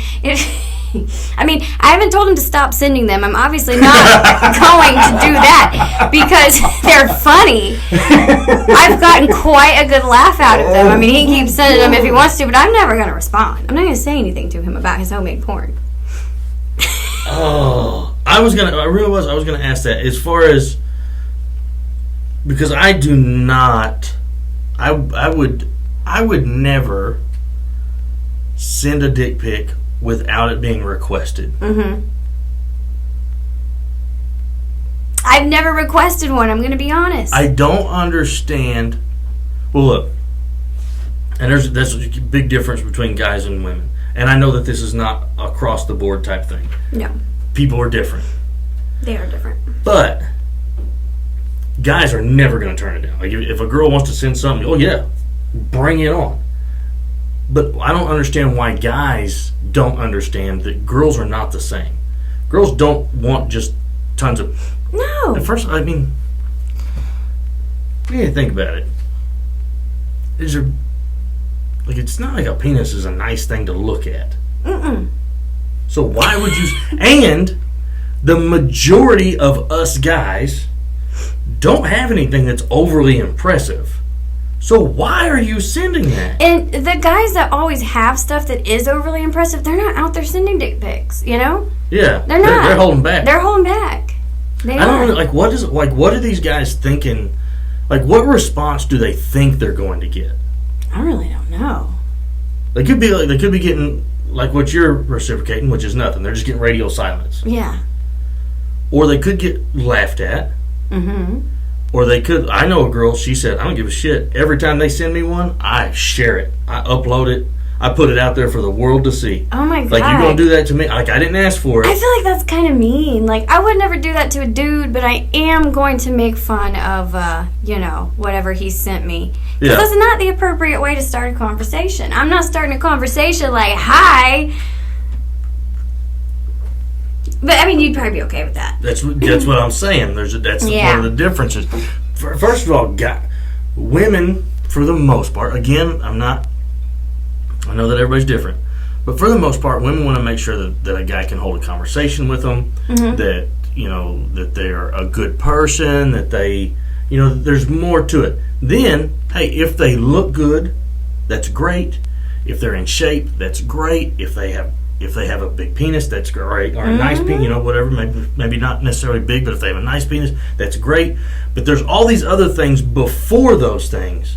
I mean, I haven't told him to stop sending them. I'm obviously not going to do that because they're funny. I've gotten quite a good laugh out of them. I mean, he keeps sending them if he wants to, but I'm never going to respond. I'm not going to say anything to him about his homemade porn. Oh, I was going to ask that as far as, because I do not, I would never send a dick pic without it being requested. I've never requested one, I'm going to be honest. I don't understand. Well, look, and there's a big difference between guys and women. And I know that this is not across the board type thing. No. People are different. They are different. But guys are never going to turn it down. Like, if a girl wants to send something, oh yeah, bring it on. But I don't understand why guys don't understand that girls are not the same. Girls don't want just tons of... No. At first, I mean, you need to think about it. It's not like a penis is a nice thing to look at. So why would you... And the majority of us guys don't have anything that's overly impressive. So why are you sending that? And the guys that always have stuff that is overly impressive, they're not out there sending dick pics, you know? Yeah. They're not. They're holding back. They're holding back. I don't know, what are these guys thinking? Like, what response do they think they're going to get? I really don't know. They could be getting like what you're reciprocating, which is nothing. They're just getting radio silence. Yeah. Or they could get laughed at. Or they could... I know a girl, she said, I don't give a shit. Every time they send me one, I share it. I upload it. I put it out there for the world to see. Oh my God. Like, you're going to do that to me? Like, I didn't ask for it. I feel like that's kind of mean. Like, I would never do that to a dude, but I am going to make fun of, whatever he sent me. Because that's not the appropriate way to start a conversation. I'm not starting a conversation like, hi... But, I mean, you'd probably be okay with that. That's what I'm saying. That's one of the differences. First of all, women, for the most part, again, I know that everybody's different, but for the most part, women want to make sure that a guy can hold a conversation with them, that, that they're a good person, that they, there's more to it. Then, hey, if they look good, that's great. If they're in shape, that's great. If they have a big penis, that's great. Or a nice penis, whatever. Maybe not necessarily big, but if they have a nice penis, that's great. But there's all these other things before those things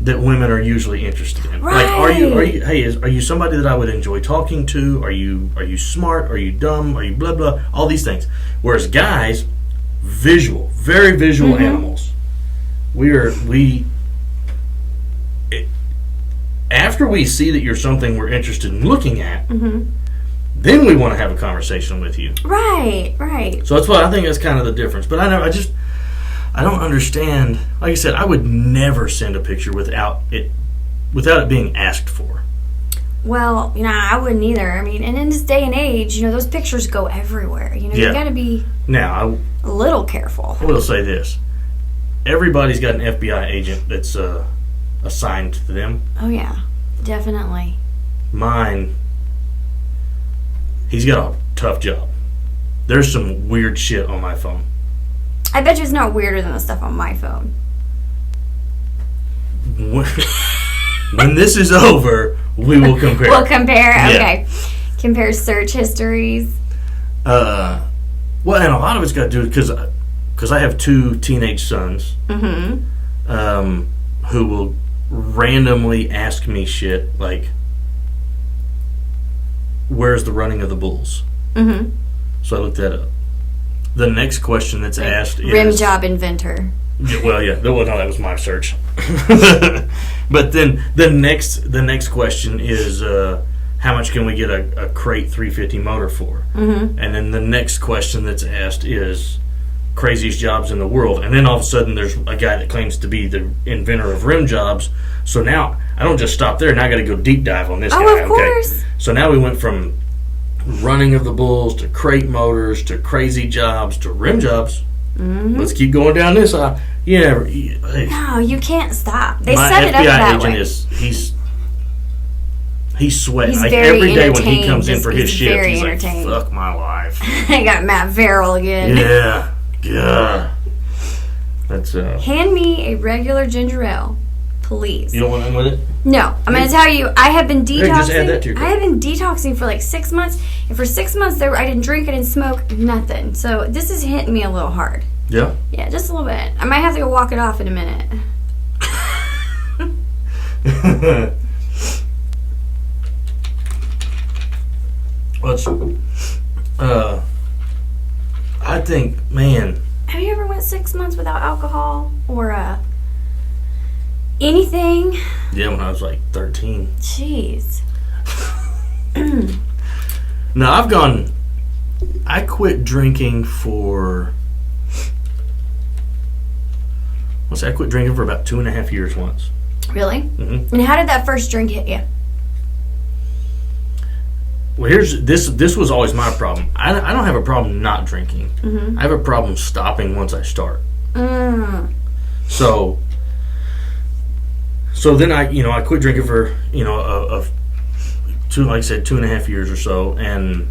that women are usually interested in. Right. Like, are you somebody that I would enjoy talking to? Are you smart? Are you dumb? Are you blah blah? All these things. Whereas guys, very visual animals. After we see that you're something we're interested in looking at, then we want to have a conversation with you. Right. So that's why I think that's kind of the difference. But I don't understand. Like I said, I would never send a picture without it being asked for. Well, I wouldn't either. I mean, and in this day and age, those pictures go everywhere. You got to be a little careful. I will say this. Everybody's got an FBI agent that's assigned to them. Oh, yeah. Definitely. Mine, he's got a tough job. There's some weird shit on my phone. I bet you it's not weirder than the stuff on my phone. When this is over, we will compare. We'll compare? Okay. Compare search histories. Well, and a lot of it's got to do because I have 2 teenage sons who will randomly ask me shit like, where's the running of the bulls? So I looked that up. The next question that's asked is... Rim job inventor. Well, yeah. No, that was my search. But then the next question is, how much can we get a crate 350 motor for? And then the next question that's asked is, craziest jobs in the world. And then all of a sudden there's a guy that claims to be the inventor of rim jobs. So now I don't just stop there. Now I got to go deep dive on this guy. Oh, of course. So now we went from running of the bulls to crate motors to crazy jobs to rim jobs. Let's keep going down this aisle. No, you can't stop. They my set FBI it up that agent way. He's sweating. He's like very every day when he entertained. comes in for his He's shift, very he's like, entertained. "Fuck my life." I got Matt Ferrell again. Yeah. That's Hand me a regular ginger ale, please. You don't want in with it? No, I'm going to tell you, I have been detoxing. Just add that to your I have been detoxing for like 6 months, and for 6 months I didn't drink, I didn't smoke, nothing. So this is hitting me a little hard. Yeah. Yeah, just a little bit. I might have to go walk it off in a minute. I think, man. Have you ever went 6 months without alcohol or anything? Yeah, when I was like 13. Jeez. No, I quit drinking for, I quit drinking for about 2.5 years once. Really? And how did that first drink hit you? Well, this was always my problem. I don't have a problem not drinking. I have a problem stopping once I start. So then I quit drinking for like I said, 2.5 years or so, and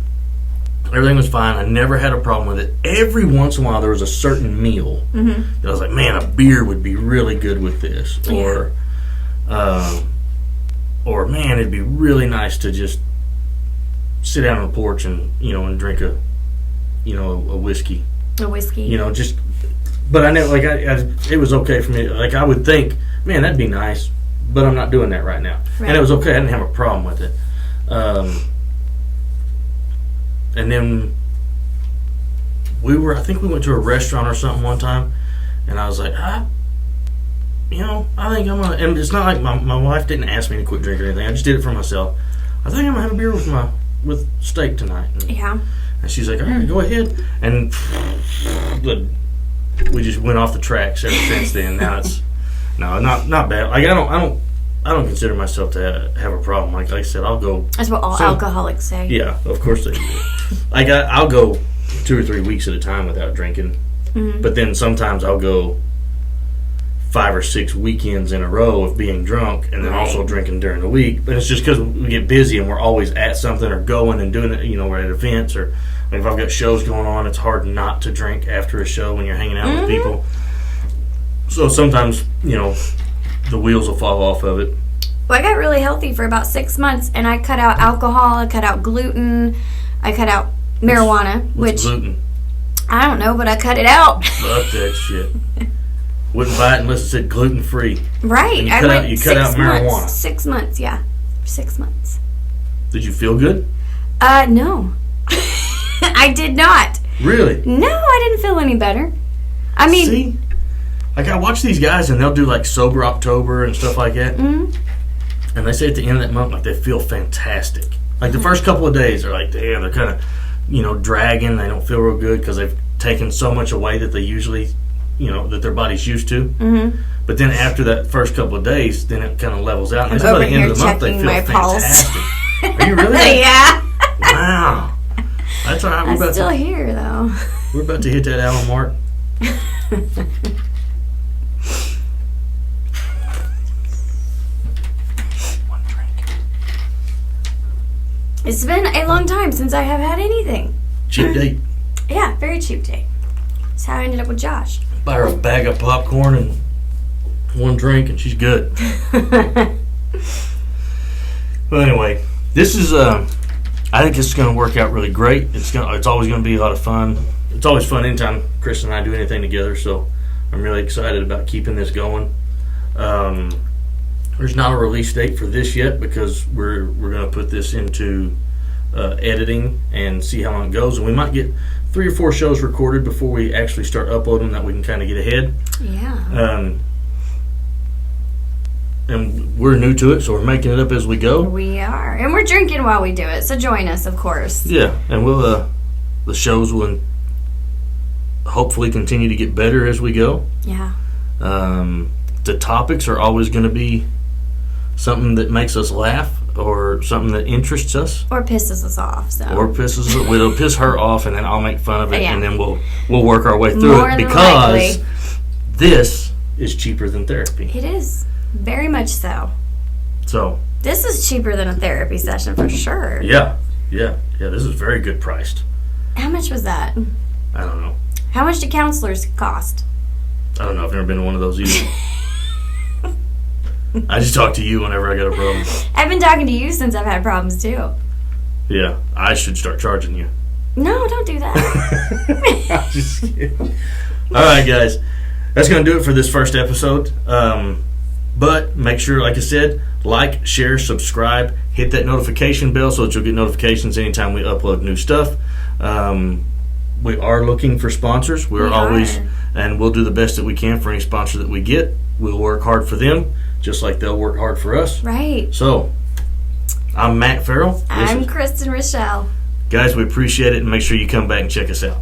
everything was fine. I never had a problem with it. Every once in a while, there was a certain meal that I was like, man, a beer would be really good with this, or man, it'd be really nice to just sit down on the porch and and drink a whiskey. A whiskey. But I never it was okay for me. Like I would think, man, that'd be nice, but I'm not doing that right now, and it was okay. I didn't have a problem with it. And then I think we went to a restaurant or something one time, and I was like, I think I'm gonna. And it's not like my wife didn't ask me to quit drinking or anything. I just did it for myself. I think I'm gonna have a beer with steak tonight. And she's like, all right, go ahead. And we just went off the tracks ever since then. Now it's not bad. Like I don't consider myself to have a problem. Like I said, I'll go. That's what all alcoholics say. Yeah, of course they do. Like I'll go 2 or 3 weeks at a time without drinking, but then sometimes I'll go 5 or 6 weekends in a row of being drunk, and then also drinking during the week. But it's just because we get busy and we're always at something or going and doing it. We're at events, or like if I've got shows going on, it's hard not to drink after a show when you're hanging out with people. So sometimes the wheels will fall off of it. Well, I got really healthy for about 6 months, and I cut out alcohol, I cut out gluten, I cut out marijuana. What's gluten? I don't know, but I cut it out. Fuck that shit. Wouldn't buy it unless it said gluten free. Right. And I went you cut out marijuana. 6 months, yeah. 6 months. Did you feel good? No. I did not. Really? No, I didn't feel any better. I mean, see, like I watch these guys and they'll do like sober October and stuff like that, and they say at the end of that month, like they feel fantastic. Like the first couple of days, they're like, damn, they're kind of, dragging. They don't feel real good because they've taken so much away that they usually, that their body's used to. Mm-hmm. But then after that first couple of days, then it kind of levels out. And by the end of the month, they feel fantastic. Are you really? Yeah. Wow. That's all right. I'm still here, though. We're about to hit that hour mark. One drink. It's been a long time since I have had anything. Cheap date. Yeah, very cheap date. That's how I ended up with Josh. Buy her a bag of popcorn and one drink, and she's good. Well, anyway, this is I think this is going to work out really great. It's always going to be a lot of fun. It's always fun anytime Chris and I do anything together, so I'm really excited about keeping this going. There's not a release date for this yet because we're going to put this into editing and see how long it goes, and we might get 3 or 4 shows recorded before we actually start uploading that we can kind of get ahead. Yeah. And we're new to it, so we're making it up as we go. We are. And we're drinking while we do it, so join us, of course. Yeah, and we'll the shows will hopefully continue to get better as we go. Yeah. The topics are always going to be something that makes us laugh or something that interests us. Or pisses us off. It'll piss her off, and then I'll make fun of it, Yeah. and then we'll work our way through More it than because likely. this is cheaper than therapy. It is. Very much so. So This is cheaper than a therapy session for sure. yeah, this is very good priced. How much was that? I don't know. How much do counselors cost? I don't know. I've never been to one of those either. I just talk to you whenever I got a problem. I've been talking to you since I've had problems too. Yeah, I should start charging you. No, don't do that. I'm just kidding. All right, guys. That's going to do it for this first episode. But make sure, like I said, like, share, subscribe, hit that notification bell so that you'll get notifications anytime we upload new stuff. We are looking for sponsors. We're always, and we'll do the best that we can for any sponsor that we get. We'll work hard for them, just like they'll work hard for us. Right. So, I'm Matt Ferrell. I'm Kristen Rachelle. Guys, we appreciate it, and make sure you come back and check us out.